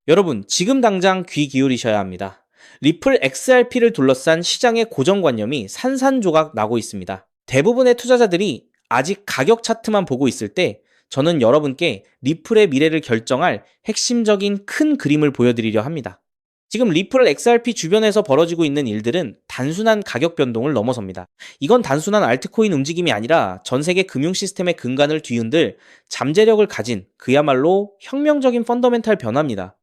여러분, 지금 당장 귀 기울이셔야 합니다. 리플 XRP를 둘러싼 시장의 고정관념이 산산조각 나고 있습니다. 대부분의 투자자들이 아직 가격 차트만 보고 있을 때 저는 여러분께 리플의 미래를 결정할 핵심적인 큰 그림을 보여드리려 합니다. 지금 리플 XRP 주변에서 벌어지고 있는 일들은 단순한 가격 변동을 넘어섭니다. 이건 단순한 알트코인 움직임이 아니라 전 세계 금융 시스템의 근간을 뒤흔들 잠재력을 가진 그야말로 혁명적인 펀더멘탈 변화입니다.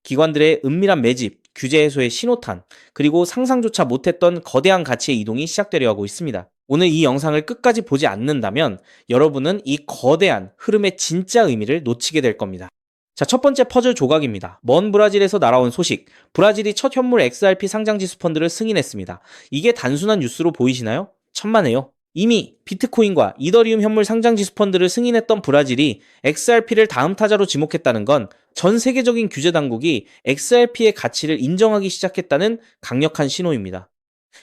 기관들의 은밀한 매집, 규제 해소의 신호탄, 그리고 상상조차 못했던 거대한 가치의 이동이 시작되려 하고 있습니다. 오늘 이 영상을 끝까지 보지 않는다면 여러분은 이 거대한 흐름의 진짜 의미를 놓치게 될 겁니다. 자, 첫 번째 퍼즐 조각입니다. 먼 브라질에서 날아온 소식. 브라질이 첫 현물 XRP 상장지수 펀드를 승인했습니다. 이게 단순한 뉴스로 보이시나요? 천만에요. 이미 비트코인과 이더리움 현물 상장지수 펀드를 승인했던 브라질이 XRP를 다음 타자로 지목했다는 건 전 세계적인 규제 당국이 XRP의 가치를 인정하기 시작했다는 강력한 신호입니다.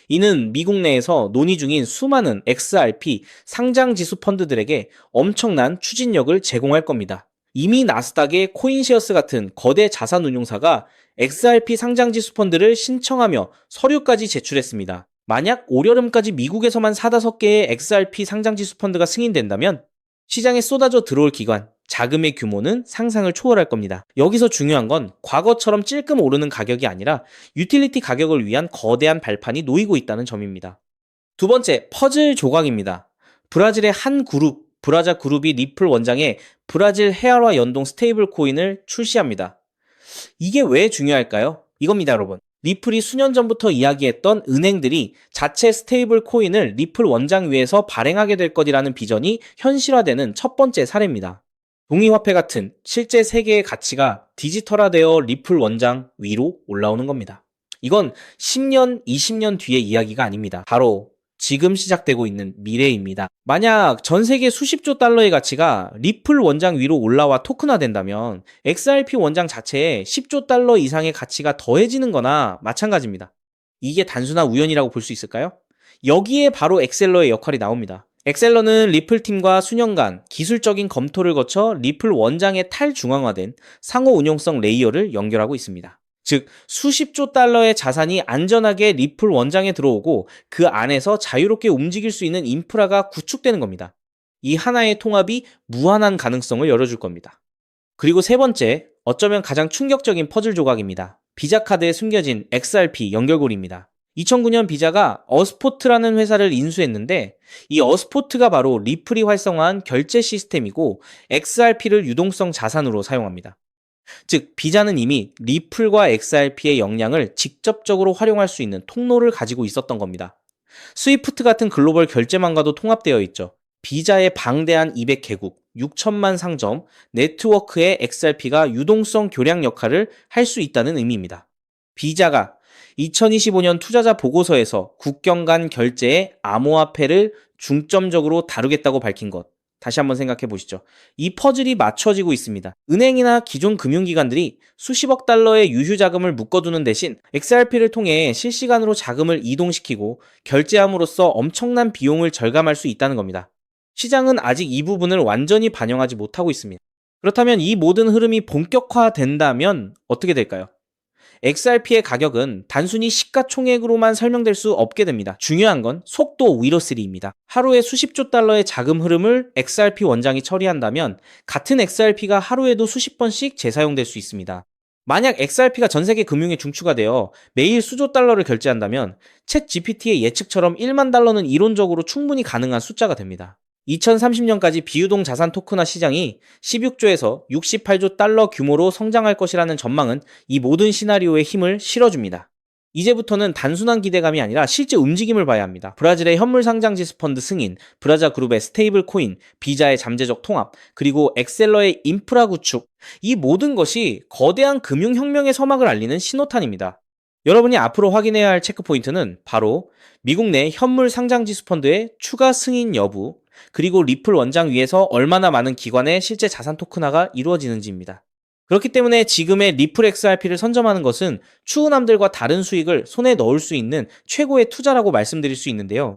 이는 미국 내에서 논의 중인 수많은 XRP 상장지수 펀드들에게 엄청난 추진력을 제공할 겁니다. 이미 나스닥의 코인시어스 같은 거대 자산운용사가 XRP 상장지수 펀드를 신청하며 서류까지 제출했습니다. 만약 올여름까지 미국에서만 4~5개의 XRP 상장지수 펀드가 승인된다면 시장에 쏟아져 들어올 기관, 자금의 규모는 상상을 초월할 겁니다. 여기서 중요한 건 과거처럼 찔끔 오르는 가격이 아니라 유틸리티 가격을 위한 거대한 발판이 놓이고 있다는 점입니다. 두 번째, 퍼즐 조각입니다. 브라질의 한 그룹, 브라자 그룹이 리플 원장에 브라질 헤아와 연동 스테이블 코인을 출시합니다. 이게 왜 중요할까요? 이겁니다, 여러분. 리플이 수년 전부터 이야기했던 은행들이 자체 스테이블 코인을 리플 원장 위에서 발행하게 될 것이라는 비전이 현실화되는 첫 번째 사례입니다. 동의화폐 같은 실제 세계의 가치가 디지털화되어 리플 원장 위로 올라오는 겁니다. 이건 10년, 20년 뒤의 이야기가 아닙니다. 바로 지금 시작되고 있는 미래입니다. 만약 전 세계 수십조 달러의 가치가 리플 원장 위로 올라와 토큰화된다면 XRP 원장 자체에 10조 달러 이상의 가치가 더해지는 거나 마찬가지입니다. 이게 단순한 우연이라고 볼 수 있을까요? 여기에 바로 엑셀러의 역할이 나옵니다. 엑셀러는 리플 팀과 수년간 기술적인 검토를 거쳐 리플 원장의 탈중앙화된 상호 운용성 레이어를 연결하고 있습니다. 즉 수십조 달러의 자산이 안전하게 리플 원장에 들어오고 그 안에서 자유롭게 움직일 수 있는 인프라가 구축되는 겁니다. 이 하나의 통합이 무한한 가능성을 열어줄 겁니다. 그리고 세 번째, 어쩌면 가장 충격적인 퍼즐 조각입니다. 비자 카드에 숨겨진 XRP 연결고리입니다. 2009년 비자가 어스포트라는 회사를 인수했는데 이 어스포트가 바로 리플이 활성화한 결제 시스템이고 XRP를 유동성 자산으로 사용합니다. 즉 비자는 이미 리플과 XRP의 역량을 직접적으로 활용할 수 있는 통로를 가지고 있었던 겁니다. 스위프트 같은 글로벌 결제망과도 통합되어 있죠. 비자의 방대한 200개국, 6천만 상점, 네트워크의 XRP가 유동성 교량 역할을 할 수 있다는 의미입니다. 비자가 2025년 투자자 보고서에서 국경 간 결제의 암호화폐를 중점적으로 다루겠다고 밝힌 것. 다시 한번 생각해 보시죠. 이 퍼즐이 맞춰지고 있습니다. 은행이나 기존 금융기관들이 수십억 달러의 유휴 자금을 묶어두는 대신 XRP를 통해 실시간으로 자금을 이동시키고 결제함으로써 엄청난 비용을 절감할 수 있다는 겁니다. 시장은 아직 이 부분을 완전히 반영하지 못하고 있습니다. 그렇다면 이 모든 흐름이 본격화된다면 어떻게 될까요? XRP의 가격은 단순히 시가총액으로만 설명될 수 없게 됩니다. 중요한 건 속도 위로3입니다. 하루에 수십조 달러의 자금 흐름을 XRP 원장이 처리한다면 같은 XRP가 하루에도 수십 번씩 재사용될 수 있습니다. 만약 XRP가 전 세계 금융의 중추가 되어 매일 수조 달러를 결제한다면 챗 GPT의 예측처럼 1만 달러는 이론적으로 충분히 가능한 숫자가 됩니다. 2030년까지 비유동 자산 토큰화 시장이 16조에서 68조 달러 규모로 성장할 것이라는 전망은 이 모든 시나리오에 힘을 실어줍니다. 이제부터는 단순한 기대감이 아니라 실제 움직임을 봐야 합니다. 브라질의 현물 상장지수 펀드 승인, 브라자 그룹의 스테이블 코인, 비자의 잠재적 통합, 그리고 엑셀러의 인프라 구축, 이 모든 것이 거대한 금융혁명의 서막을 알리는 신호탄입니다. 여러분이 앞으로 확인해야 할 체크포인트는 바로 미국 내 현물 상장지수 펀드의 추가 승인 여부, 그리고 리플 원장 위에서 얼마나 많은 기관의 실제 자산 토큰화가 이루어지는지입니다. 그렇기 때문에 지금의 리플 XRP를 선점하는 것은 추후남들과 다른 수익을 손에 넣을 수 있는 최고의 투자라고 말씀드릴 수 있는데요.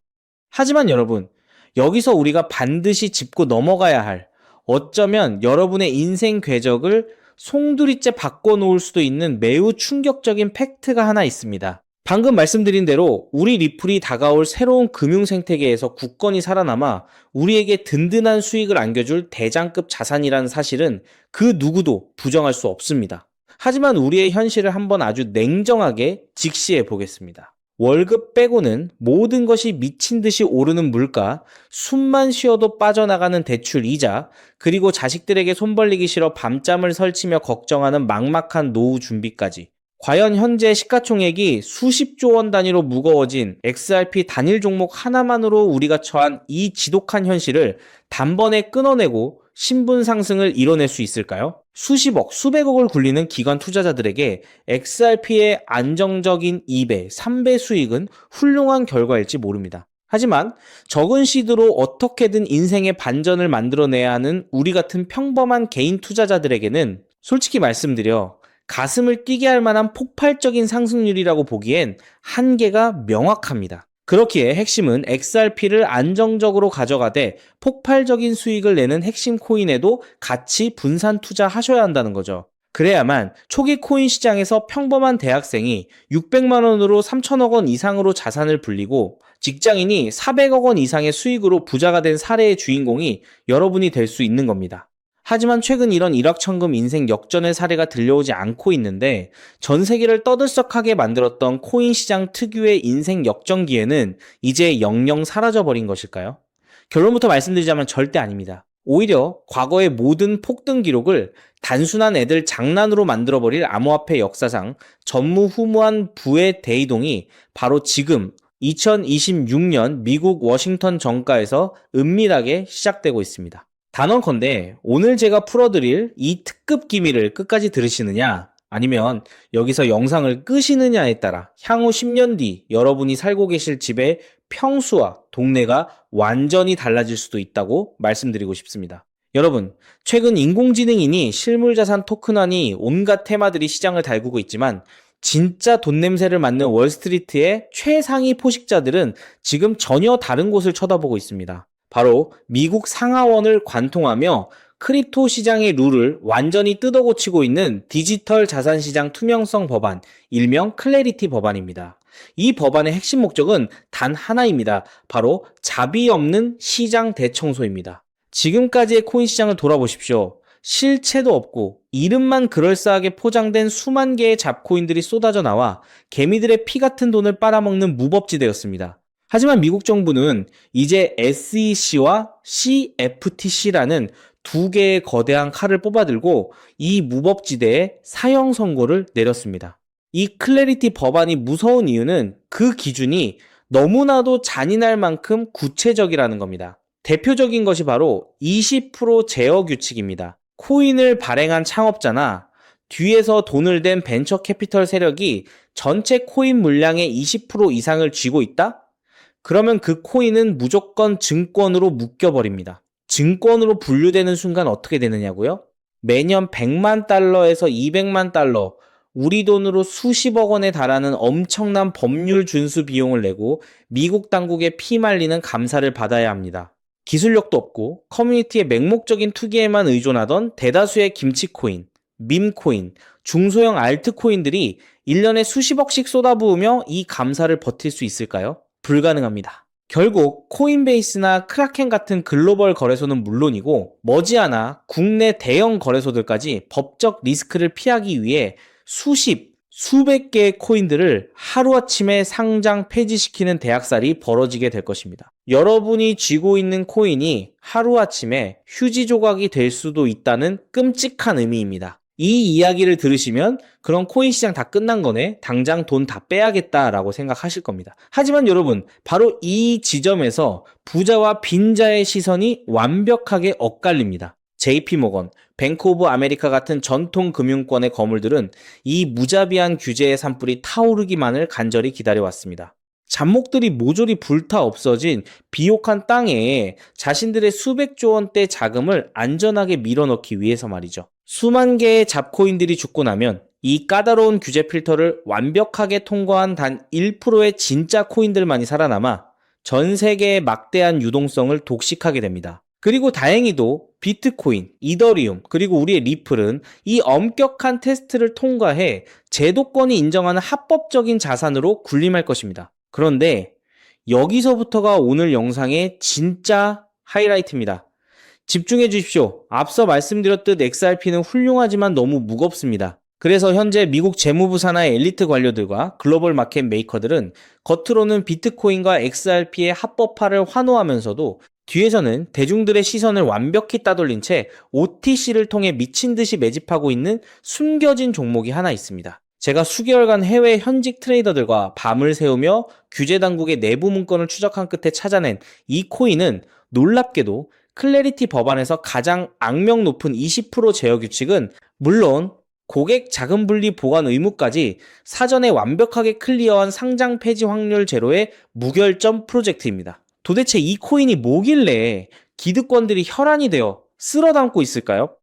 하지만 여러분, 여기서 우리가 반드시 짚고 넘어가야 할, 어쩌면 여러분의 인생 궤적을 송두리째 바꿔놓을 수도 있는 매우 충격적인 팩트가 하나 있습니다. 방금 말씀드린 대로 우리 리플이 다가올 새로운 금융 생태계에서 굳건히 살아남아 우리에게 든든한 수익을 안겨줄 대장급 자산이라는 사실은 그 누구도 부정할 수 없습니다. 하지만 우리의 현실을 한번 아주 냉정하게 직시해 보겠습니다. 월급 빼고는 모든 것이 미친 듯이 오르는 물가, 숨만 쉬어도 빠져나가는 대출 이자, 그리고 자식들에게 손 벌리기 싫어 밤잠을 설치며 걱정하는 막막한 노후 준비까지. 과연 현재 시가총액이 수십조 원 단위로 무거워진 XRP 단일 종목 하나만으로 우리가 처한 이 지독한 현실을 단번에 끊어내고 신분 상승을 이뤄낼 수 있을까요? 수십억, 수백억을 굴리는 기관 투자자들에게 XRP의 안정적인 2배, 3배 수익은 훌륭한 결과일지 모릅니다. 하지만 적은 시드로 어떻게든 인생의 반전을 만들어내야 하는 우리 같은 평범한 개인 투자자들에게는 솔직히 말씀드려 가슴을 뛰게 할 만한 폭발적인 상승률이라고 보기엔 한계가 명확합니다. 그렇기에 핵심은 XRP를 안정적으로 가져가되 폭발적인 수익을 내는 핵심 코인에도 같이 분산 투자하셔야 한다는 거죠. 그래야만 초기 코인 시장에서 평범한 대학생이 600만 원으로 3천억 원 이상으로 자산을 불리고 직장인이 400억 원 이상의 수익으로 부자가 된 사례의 주인공이 여러분이 될 수 있는 겁니다. 하지만 최근 이런 일확천금 인생 역전의 사례가 들려오지 않고 있는데 전 세계를 떠들썩하게 만들었던 코인 시장 특유의 인생 역전 기회는 이제 영영 사라져버린 것일까요? 결론부터 말씀드리자면 절대 아닙니다. 오히려 과거의 모든 폭등 기록을 단순한 애들 장난으로 만들어버릴 암호화폐 역사상 전무후무한 부의 대이동이 바로 지금 2026년 미국 워싱턴 정가에서 은밀하게 시작되고 있습니다. 단언컨대 오늘 제가 풀어드릴 이 특급 기밀을 끝까지 들으시느냐 아니면 여기서 영상을 끄시느냐에 따라 향후 10년 뒤 여러분이 살고 계실 집의 평수와 동네가 완전히 달라질 수도 있다고 말씀드리고 싶습니다. 여러분, 최근 인공지능이니 실물자산 토큰화니 온갖 테마들이 시장을 달구고 있지만 진짜 돈 냄새를 맡는 월스트리트의 최상위 포식자들은 지금 전혀 다른 곳을 쳐다보고 있습니다. 바로 미국 상하원을 관통하며 크립토 시장의 룰을 완전히 뜯어고치고 있는 디지털 자산시장 투명성 법안, 일명 클래리티 법안입니다. 이 법안의 핵심 목적은 단 하나입니다. 바로 자비 없는 시장 대청소입니다. 지금까지의 코인 시장을 돌아보십시오. 실체도 없고 이름만 그럴싸하게 포장된 수만 개의 잡코인들이 쏟아져 나와 개미들의 피 같은 돈을 빨아먹는 무법지대였습니다. 하지만 미국 정부는 이제 SEC와 CFTC라는 두 개의 거대한 칼을 뽑아들고 이 무법지대에 사형 선고를 내렸습니다. 이 클래리티 법안이 무서운 이유는 그 기준이 너무나도 잔인할 만큼 구체적이라는 겁니다. 대표적인 것이 바로 20% 제어 규칙입니다. 코인을 발행한 창업자나 뒤에서 돈을 댄 벤처 캐피털 세력이 전체 코인 물량의 20% 이상을 쥐고 있다? 그러면 그 코인은 무조건 증권으로 묶여버립니다. 증권으로 분류되는 순간 어떻게 되느냐고요? 매년 100만 달러에서 200만 달러, 우리 돈으로 수십억 원에 달하는 엄청난 법률 준수 비용을 내고 미국 당국에 피말리는 감사를 받아야 합니다. 기술력도 없고 커뮤니티의 맹목적인 투기에만 의존하던 대다수의 김치코인, 밈코인, 중소형 알트코인들이 1년에 수십억씩 쏟아부으며 이 감사를 버틸 수 있을까요? 불가능합니다. 결국 코인베이스나 크라켄 같은 글로벌 거래소는 물론이고 머지않아 국내 대형 거래소들까지 법적 리스크를 피하기 위해 수백 개의 코인들을 하루아침에 상장 폐지시키는 대학살이 벌어지게 될 것입니다. 여러분이 쥐고 있는 코인이 하루아침에 휴지 조각이 될 수도 있다는 끔찍한 의미입니다. 이 이야기를 들으시면 그런 코인 시장 다 끝난 거네, 당장 돈 다 빼야겠다라고 생각하실 겁니다. 하지만 여러분, 바로 이 지점에서 부자와 빈자의 시선이 완벽하게 엇갈립니다. JP모건, 뱅크 오브 아메리카 같은 전통 금융권의 거물들은 이 무자비한 규제의 산불이 타오르기만을 간절히 기다려왔습니다. 잡목들이 모조리 불타 없어진 비옥한 땅에 자신들의 수백조 원대 자금을 안전하게 밀어넣기 위해서 말이죠. 수만 개의 잡코인들이 죽고 나면 이 까다로운 규제 필터를 완벽하게 통과한 단 1%의 진짜 코인들만이 살아남아 전 세계의 막대한 유동성을 독식하게 됩니다. 그리고 다행히도 비트코인, 이더리움, 그리고 우리의 리플은 이 엄격한 테스트를 통과해 제도권이 인정하는 합법적인 자산으로 군림할 것입니다. 그런데 여기서부터가 오늘 영상의 진짜 하이라이트입니다. 집중해 주십시오. 앞서 말씀드렸듯 XRP는 훌륭하지만 너무 무겁습니다. 그래서 현재 미국 재무부 산하의 엘리트 관료들과 글로벌 마켓 메이커들은 겉으로는 비트코인과 XRP의 합법화를 환호하면서도 뒤에서는 대중들의 시선을 완벽히 따돌린 채 OTC를 통해 미친 듯이 매집하고 있는 숨겨진 종목이 하나 있습니다. 제가 수개월간 해외 현직 트레이더들과 밤을 새우며 규제 당국의 내부 문건을 추적한 끝에 찾아낸 이 코인은 놀랍게도 클래리티 법안에서 가장 악명 높은 20% 제어 규칙은 물론 고객 자금 분리 보관 의무까지 사전에 완벽하게 클리어한 상장 폐지 확률 제로의 무결점 프로젝트입니다. 도대체 이 코인이 뭐길래 기득권들이 혈안이 되어 쓸어 담고 있을까요?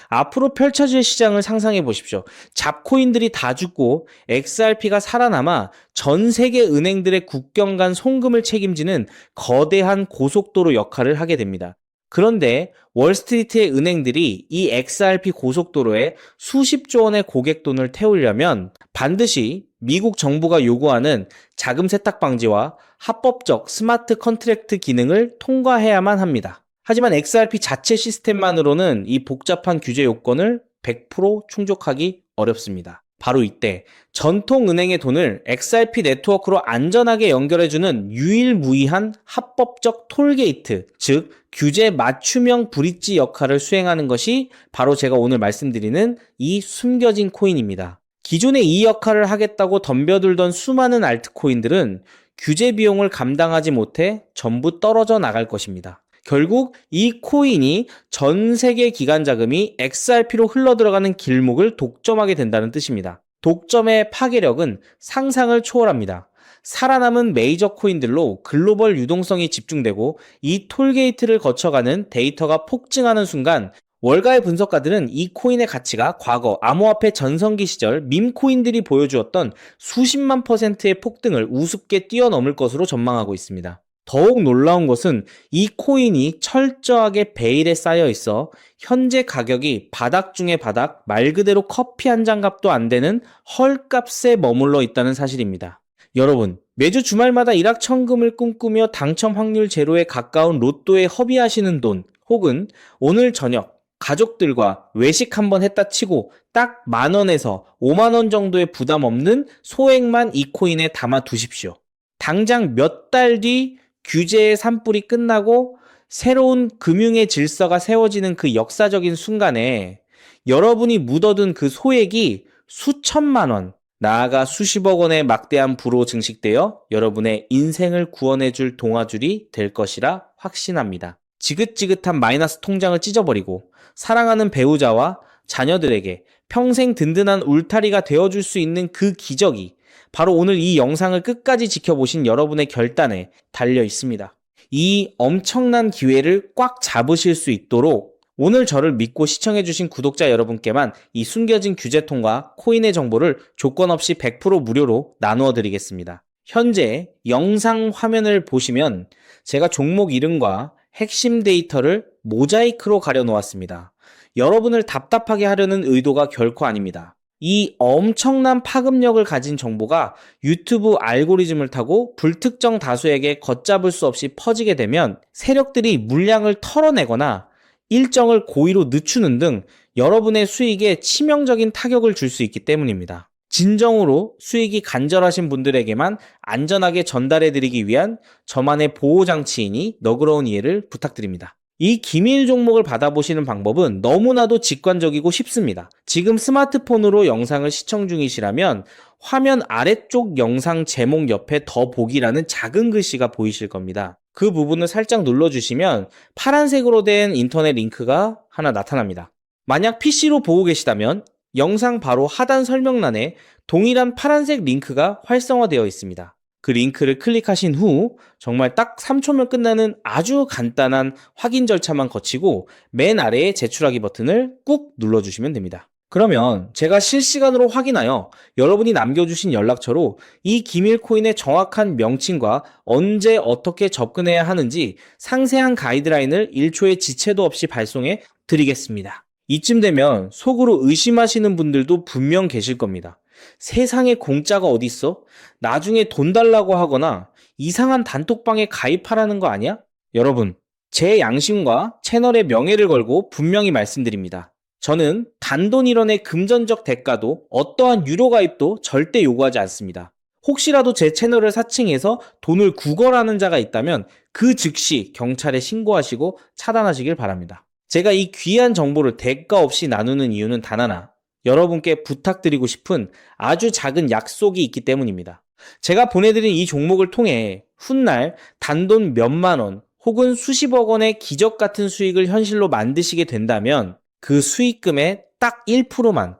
앞으로 펼쳐질 시장을 상상해 보십시오. 잡코인들이 다 죽고 XRP가 살아남아 전 세계 은행들의 국경 간 송금을 책임지는 거대한 고속도로 역할을 하게 됩니다. 그런데 월스트리트의 은행들이 이 XRP 고속도로에 수십조 원의 고객 돈을 태우려면 반드시 미국 정부가 요구하는 자금 세탁 방지와 합법적 스마트 컨트랙트 기능을 통과해야만 합니다. 하지만 XRP 자체 시스템만으로는 이 복잡한 규제 요건을 100% 충족하기 어렵습니다. 바로 이때 전통은행의 돈을 XRP 네트워크로 안전하게 연결해주는 유일무이한 합법적 톨게이트, 즉 규제 맞춤형 브릿지 역할을 수행하는 것이 바로 제가 오늘 말씀드리는 이 숨겨진 코인입니다. 기존에 이 역할을 하겠다고 덤벼들던 수많은 알트코인들은 규제 비용을 감당하지 못해 전부 떨어져 나갈 것입니다. 결국 이 코인이 전 세계 기관 자금이 XRP로 흘러들어가는 길목을 독점하게 된다는 뜻입니다. 독점의 파괴력은 상상을 초월합니다. 살아남은 메이저 코인들로 글로벌 유동성이 집중되고 이 톨게이트를 거쳐가는 데이터가 폭증하는 순간 월가의 분석가들은 이 코인의 가치가 과거 암호화폐 전성기 시절 밈코인들이 보여주었던 수십만 %의 폭등을 우습게 뛰어넘을 것으로 전망하고 있습니다. 더욱 놀라운 것은 이 코인이 철저하게 베일에 쌓여 있어 현재 가격이 바닥 중의 바닥, 말 그대로 커피 한 잔 값도 안 되는 헐값에 머물러 있다는 사실입니다. 여러분, 매주 주말마다 일확천금을 꿈꾸며 당첨 확률 제로에 가까운 로또에 허비하시는 돈, 혹은 오늘 저녁 가족들과 외식 한번 했다 치고 딱 10,000원에서 50,000원 정도의 부담 없는 소액만 이 코인에 담아 두십시오. 당장 몇 달 뒤 규제의 산불이 끝나고 새로운 금융의 질서가 세워지는 그 역사적인 순간에 여러분이 묻어둔 그 소액이 수천만 원, 나아가 수십억 원의 막대한 부로 증식되어 여러분의 인생을 구원해줄 동아줄이 될 것이라 확신합니다. 지긋지긋한 마이너스 통장을 찢어버리고 사랑하는 배우자와 자녀들에게 평생 든든한 울타리가 되어줄 수 있는 그 기적이 바로 오늘 이 영상을 끝까지 지켜보신 여러분의 결단에 달려 있습니다. 이 엄청난 기회를 꽉 잡으실 수 있도록 오늘 저를 믿고 시청해주신 구독자 여러분께만 이 숨겨진 규제통과 코인의 정보를 조건 없이 100% 무료로 나누어 드리겠습니다. 현재 영상 화면을 보시면 제가 종목 이름과 핵심 데이터를 모자이크로 가려 놓았습니다. 여러분을 답답하게 하려는 의도가 결코 아닙니다. 이 엄청난 파급력을 가진 정보가 유튜브 알고리즘을 타고 불특정 다수에게 걷잡을 수 없이 퍼지게 되면 세력들이 물량을 털어내거나 일정을 고의로 늦추는 등 여러분의 수익에 치명적인 타격을 줄 수 있기 때문입니다. 진정으로 수익이 간절하신 분들에게만 안전하게 전달해드리기 위한 저만의 보호장치이니 너그러운 이해를 부탁드립니다. 이 기밀 종목을 받아보시는 방법은 너무나도 직관적이고 쉽습니다. 지금 스마트폰으로 영상을 시청 중이시라면 화면 아래쪽 영상 제목 옆에 더 보기라는 작은 글씨가 보이실 겁니다. 그 부분을 살짝 눌러주시면 파란색으로 된 인터넷 링크가 하나 나타납니다. 만약 PC로 보고 계시다면 영상 바로 하단 설명란에 동일한 파란색 링크가 활성화되어 있습니다. 그 링크를 클릭하신 후 정말 딱 3초면 끝나는 아주 간단한 확인 절차만 거치고 맨 아래에 제출하기 버튼을 꾹 눌러주시면 됩니다. 그러면 제가 실시간으로 확인하여 여러분이 남겨주신 연락처로 이 기밀 코인의 정확한 명칭과 언제 어떻게 접근해야 하는지 상세한 가이드라인을 1초의 지체도 없이 발송해 드리겠습니다. 이쯤 되면 속으로 의심하시는 분들도 분명 계실 겁니다. 세상에 공짜가 어딨어? 나중에 돈 달라고 하거나 이상한 단톡방에 가입하라는 거 아니야? 여러분, 제 양심과 채널의 명예를 걸고 분명히 말씀드립니다. 저는 단돈 1원의 금전적 대가도 어떠한 유료 가입도 절대 요구하지 않습니다. 혹시라도 제 채널을 사칭해서 돈을 구걸하는 자가 있다면 그 즉시 경찰에 신고하시고 차단하시길 바랍니다. 제가 이 귀한 정보를 대가 없이 나누는 이유는 단 하나, 여러분께 부탁드리고 싶은 아주 작은 약속이 있기 때문입니다. 제가 보내드린 이 종목을 통해 훗날 단돈 몇만 원 혹은 수십억 원의 기적 같은 수익을 현실로 만드시게 된다면 그 수익금의 딱 1%만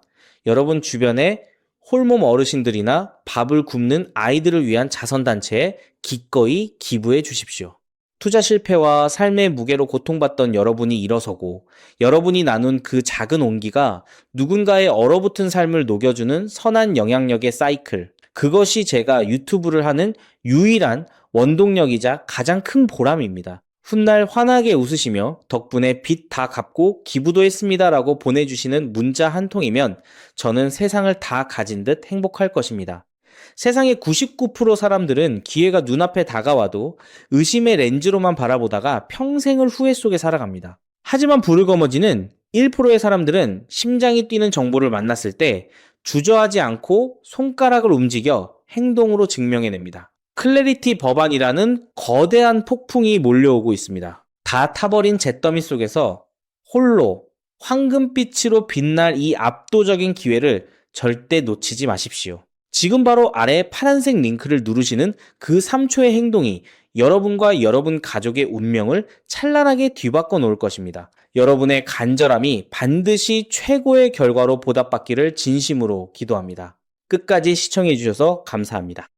여러분 주변에 홀몸 어르신들이나 밥을 굶는 아이들을 위한 자선단체에 기꺼이 기부해 주십시오. 투자 실패와 삶의 무게로 고통받던 여러분이 일어서고 여러분이 나눈 그 작은 온기가 누군가의 얼어붙은 삶을 녹여주는 선한 영향력의 사이클, 그것이 제가 유튜브를 하는 유일한 원동력이자 가장 큰 보람입니다. 훗날 환하게 웃으시며 덕분에 빚 다 갚고 기부도 했습니다 라고 보내주시는 문자 한 통이면 저는 세상을 다 가진 듯 행복할 것입니다. 세상의 99% 사람들은 기회가 눈앞에 다가와도 의심의 렌즈로만 바라보다가 평생을 후회 속에 살아갑니다. 하지만 부르거머지는 1%의 사람들은 심장이 뛰는 정보를 만났을 때 주저하지 않고 손가락을 움직여 행동으로 증명해냅니다. 클래리티 법안이라는 거대한 폭풍이 몰려오고 있습니다. 다 타버린 잿더미 속에서 홀로 황금빛으로 빛날 이 압도적인 기회를 절대 놓치지 마십시오. 지금 바로 아래 파란색 링크를 누르시는 그 3초의 행동이 여러분과 여러분 가족의 운명을 찬란하게 뒤바꿔 놓을 것입니다. 여러분의 간절함이 반드시 최고의 결과로 보답받기를 진심으로 기도합니다. 끝까지 시청해 주셔서 감사합니다.